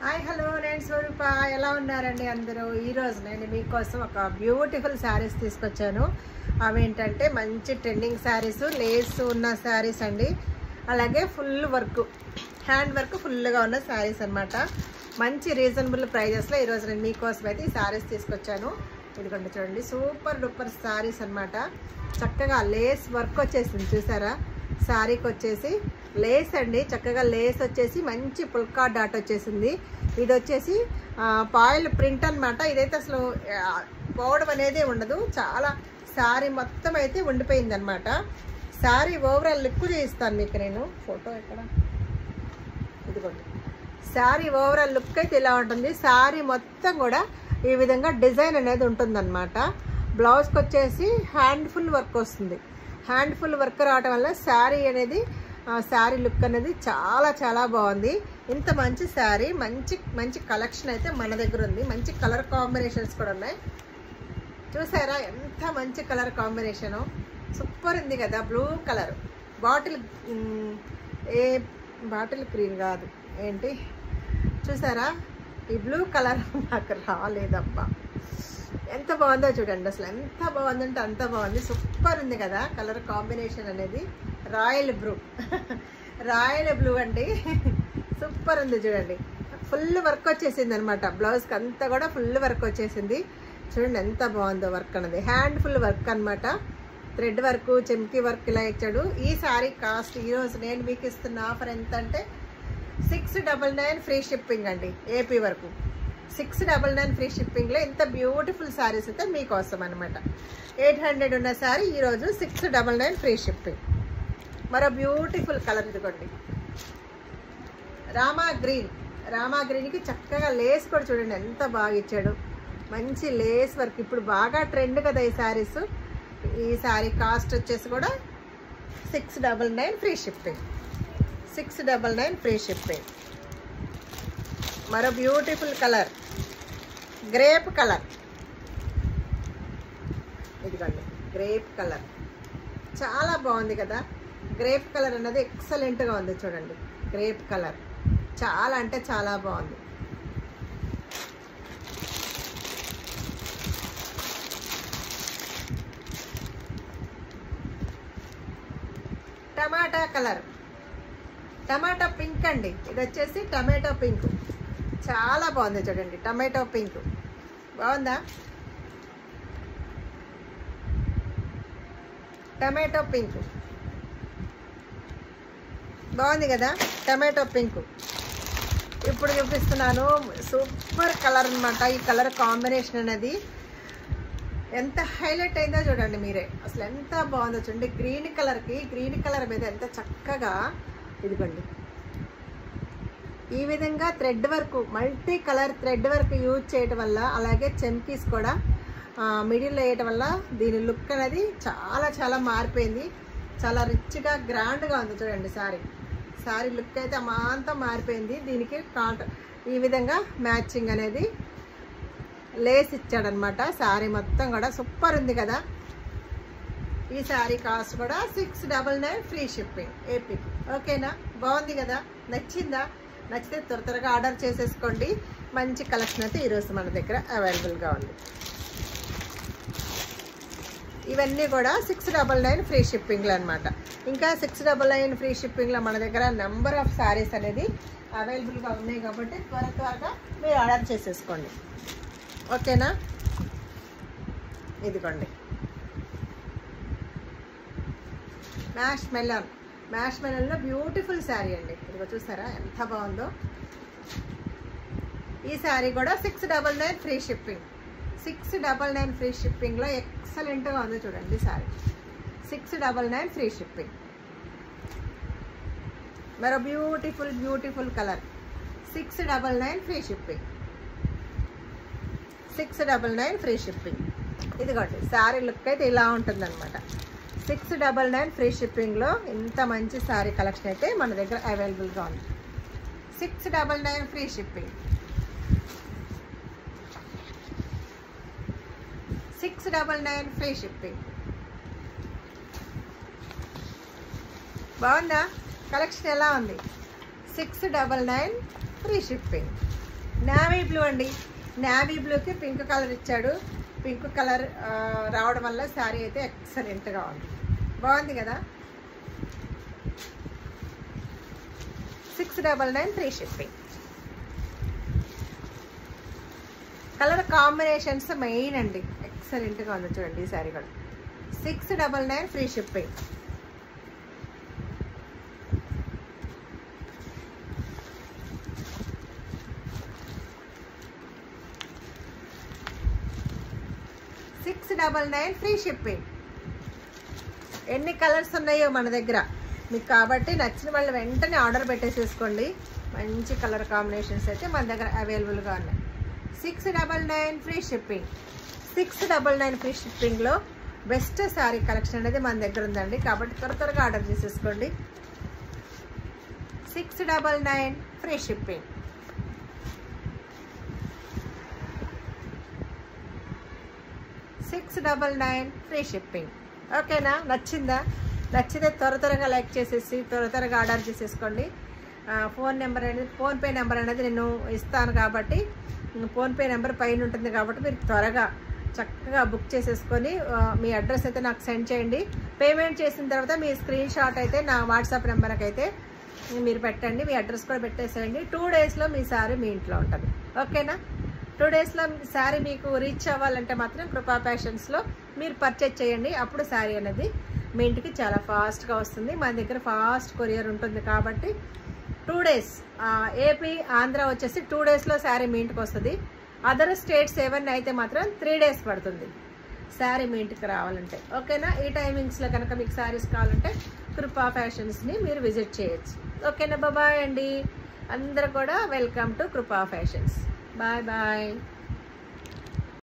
Hi hello నేను స్వరూప. ఎలా ఉన్నారండి అందరూ? ఈరోజు నేను మీకోసం ఒక బ్యూటిఫుల్ శారీస్ తీసుకొచ్చాను. అవేంటంటే మంచి ట్రెండింగ్ శారీస్, లేస్ ఉన్న శారీస్ అండి. అలాగే ఫుల్ వర్క్, హ్యాండ్ వర్క్ ఫుల్గా ఉన్న శారీస్ అనమాట. మంచి రీజనబుల్ ప్రైజెస్లో ఈరోజు నేను మీకోసం అయితే ఈ శారీస్ తీసుకొచ్చాను. ఇదిగోండి చూడండి, సూపర్ డూపర్ శారీస్ అనమాట. చక్కగా లేస్ వర్క్ వచ్చేసింది చూసారా. శారీకి వచ్చేసి లేస్ అండి, చక్కగా లేస్ వచ్చేసి మంచి పుల్కా డాట్ వచ్చేసింది. ఇది వచ్చేసి పాయిల్ ప్రింట్ అనమాట. ఇదైతే అసలు పోవడం అనేది ఉండదు, చాలా శారీ మొత్తం అయితే ఉండిపోయింది అనమాట. శారీ ఓవరాల్ లుక్ చూపిస్తాను మీకు నేను. ఫోటో ఎక్కడ, ఇదిగోండి. శారీ ఓవరాల్ లుక్ అయితే ఇలా ఉంటుంది. శారీ మొత్తం కూడా ఈ విధంగా డిజైన్ అనేది ఉంటుందన్నమాట. బ్లౌజ్కి వచ్చేసి హ్యాండ్ఫుల్ వర్క్ వస్తుంది. హ్యాండ్ఫుల్ వర్క్ రావడం వల్ల శారీ అనేది, శారీ లుక్ అనేది చాలా చాలా బాగుంది. ఇంత మంచి శారీ, మంచి మంచి కలెక్షన్ అయితే మన దగ్గర ఉంది. మంచి కలర్ కాంబినేషన్స్ కూడా ఉన్నాయి. చూసారా ఎంత మంచి కలర్ కాంబినేషను, సూపర్ ఉంది కదా. Blue colour bottle, bottle green కాదు ఏంటి, చూసారా ఈ బ్లూ కలర్ నాకు రాలేదబ్బా. ఎంత బాగుందో చూడండి, అసలు ఎంత బాగుందంటే అంత బాగుంది. సూపర్ ఉంది కదా కలర్ కాంబినేషన్ అనేది. రాయల్ బ్లూ, రాయల్ బ్లూ అండి. సూపర్ ఉంది చూడండి. ఫుల్ వర్క్ వచ్చేసింది అనమాట. బ్లౌజ్కి అంతా కూడా ఫుల్ వర్క్ వచ్చేసింది. చూడండి ఎంత బాగుందో వర్క్ అనేది. హ్యాండ్ఫుల్ వర్క్ అనమాట. థ్రెడ్ వర్క్, చెమ్కీ వర్క్ ఇలా ఇచ్చాడు. ఈ శారీ కాస్ట్ ఈరోజు నేను మీకు ఇస్తున్న ఆఫర్ ఎంత అంటే 699 ఫ్రీ షిప్పింగ్ అండి. ఏపీ వరకు 699 ఫ్రీ షిప్పింగ్లో ఇంత బ్యూటిఫుల్ శారీస్ అయితే మీకోసం అనమాట. 800 ఉన్న శారీ ఈరోజు 699 ఫ్రీ షిప్పింగ్. మరో బ్యూటిఫుల్ కలర్ ఇదిగోండి, రామా గ్రీన్. రామా గ్రీన్కి చక్కగా లేస్ కూడా చూడండి ఎంత బాగా ఇచ్చాడు. మంచి లేస్ వర్క్, ఇప్పుడు బాగా ట్రెండ్ కదా ఈ శారీస్. ఈ శారీ కాస్ట్ వచ్చేసి కూడా 699 ఫ్రీ షిప్పింగ్. 699 free shipping. మరో బ్యూటిఫుల్ కలర్, గ్రేప్ కలర్. ఇదిగోండి గ్రేప్ కలర్, చాలా బాగుంది కదా. గ్రేప్ కలర్ అన్నది ఎక్సలెంట్గా ఉంది చూడండి. గ్రేప్ కలర్ చాలా అంటే చాలా బాగుంది. టమాటా కలర్, టమాటా పింక్ అండి. ఇది వచ్చేసి టమాటో పింక్, చాలా బాగుంది చూడండి. టమాటో పింక్ బాగుందా? టమాటో పింక్ బాగుంది కదా. టమాటో పింక్ ఇప్పుడు చూపిస్తున్నాను. సూపర్ కలర్ అనమాట. ఈ కలర్ కాంబినేషన్ అనేది ఎంత హైలైట్ అయిందో చూడండి మీరే. అసలు ఎంత బాగుందో చూడండి. గ్రీన్ కలర్కి, గ్రీన్ కలర్ మీద ఎంత చక్కగా, ఇదిగోండి ఈ విధంగా thread work, multi colour thread work use చేయడం వల్ల, అలాగే చెమ్కీస్ కూడా మిడిల్లో వేయటం వల్ల దీని లుక్ అనేది చాలా చాలా మారిపోయింది. చాలా రిచ్గా గ్రాండ్గా ఉంది చూడండి. శారీ లుక్ అయితే అమాంతం మారిపోయింది. దీనికి ఈ విధంగా మ్యాచింగ్ అనేది లేస్ ఇచ్చాడనమాట. శారీ మొత్తం కూడా సూపర్ ఉంది కదా. ఈ శారీ కాస్ట్ కూడా 699 ఫ్రీ షిప్పింగ్ ఏపీ. ఓకేనా? బాగుంది కదా. నచ్చిందా? నచ్చితే త్వరగా ఆర్డర్ చేసేసుకోండి. మంచి కలెక్షన్ అయితే ఈరోజు మన దగ్గర అవైలబుల్గా ఉంది. ఇవన్నీ కూడా 699 ఫ్రీ షిప్పింగ్లో అనమాట. ఇంకా 699 ఫ్రీ షిప్పింగ్లో మన దగ్గర నెంబర్ ఆఫ్ శారీస్ అనేది అవైలబుల్గా ఉన్నాయి కాబట్టి త్వరగా మీరు ఆర్డర్ చేసేసుకోండి. ఓకేనా? ఇదిగోండి మ్యాష్ మెలన్. మ్యాష్ మెలన్లో బ్యూటిఫుల్ శారీ అండి. ఇదిగో చూసారా ఎంత బాగుందో. ఈ శారీ కూడా 699 ఫ్రీ షిప్పింగ్. 699 ఫ్రీ షిప్పింగ్లో ఎక్సలెంట్గా ఉంది చూడండి శారీ. 699 free shipping. మరో beautiful beautiful colour. 699 free shipping. 699 free shipping. ఇదిగోండి శారీ లుక్ అయితే ఇలా ఉంటుందన్నమాట. 699 ఫ్రీ షిప్పింగ్లో ఇంత మంచి శారీ కలెక్షన్ అయితే మన దగ్గర అవైలబుల్గా ఉంది. 699 ఫ్రీ షిప్పింగ్. 699 free shipping. బాగుందా? కలెక్షన్ ఎలా ఉంది? 699 ఫ్రీ షిప్పింగ్. నేవీ బ్లూ అండి. నేవీ బ్లూకి పింక్ కలర్ ఇచ్చాడు. పింక్ కలర్ రావడం వల్ల శారీ అయితే ఎక్సలెంట్గా ఉంది. బాగుంది కదా. 699 free shipping. Colour combinations main అండి, ఎక్సలెంట్గా ఉంది చూడండి ఈ శారీ కూడా. 699 ఫ్రీ షిప్పింగ్. $699 free shipping. ఎన్ని కలర్స్ ఉన్నాయో మన దగ్గర మీకు, కాబట్టి నచ్చిన వాళ్ళు వెంటనే ఆర్డర్ పెట్టేసేసుకోండి. మంచి కలర్ కాంబినేషన్స్ అయితే మన దగ్గర అవైలబుల్గా ఉన్నాయి. 699 ఫ్రీ షిప్పింగ్. 699 ఫ్రీ షిప్పింగ్లో బెస్ట్ శారీ కలెక్షన్ అనేది మన దగ్గర ఉందండి, కాబట్టి త్వరగా ఆర్డర్ చేసేసుకోండి. 699 ఫ్రీ షిప్పింగ్. $699 free shipping. ఓకేనా, నచ్చిందా? నచ్చితే త్వరగా లైక్ చేసేసి త్వరగా ఆర్డర్ చేసేసుకోండి. ఫోన్ నెంబర్ అనేది, ఫోన్పే నెంబర్ అనేది నేను ఇస్తాను కాబట్టి, ఫోన్పే నెంబర్ పైన ఉంటుంది కాబట్టి మీరు త్వరగా చక్కగా బుక్ చేసేసుకొని మీ అడ్రస్ అయితే నాకు సెండ్ చేయండి. పేమెంట్ చేసిన తర్వాత మీ స్క్రీన్ షాట్ అయితే నా వాట్సాప్ నెంబర్కి అయితే మీరు పెట్టండి. మీ అడ్రస్ కూడా పెట్టేసేయండి. 2 డేస్లో మీ శారీ మీ ఇంట్లో ఉంటుంది. ఓకేనా. 2 డేస్లో శారీ మీకు రీచ్ అవ్వాలంటే మాత్రం కృపా ఫ్యాషన్స్లో మీరు పర్చేజ్ చేయండి. అప్పుడు శారీ అనేది మీ ఇంటికి చాలా ఫాస్ట్గా వస్తుంది. మన దగ్గర ఫాస్ట్ కొరియర్ ఉంటుంది కాబట్టి 2 డేస్. ఏపీ ఆంధ్ర వచ్చేసి 2 డేస్లో శారీ మీ ఇంటికి వస్తుంది. అదర్ స్టేట్స్ ఏమన్నా అయితే మాత్రం 3 డేస్ పడుతుంది శారీ మీ ఇంటికి రావాలంటే. ఓకేనా. ఈ టైమింగ్స్లో కనుక మీకు శారీస్ కావాలంటే కృపా ఫ్యాషన్స్ని మీరు విజిట్ చేయొచ్చు. ఓకేనా. బాయ్ అండి. అందరూ కూడా welcome to Krupa fashions. Bye bye.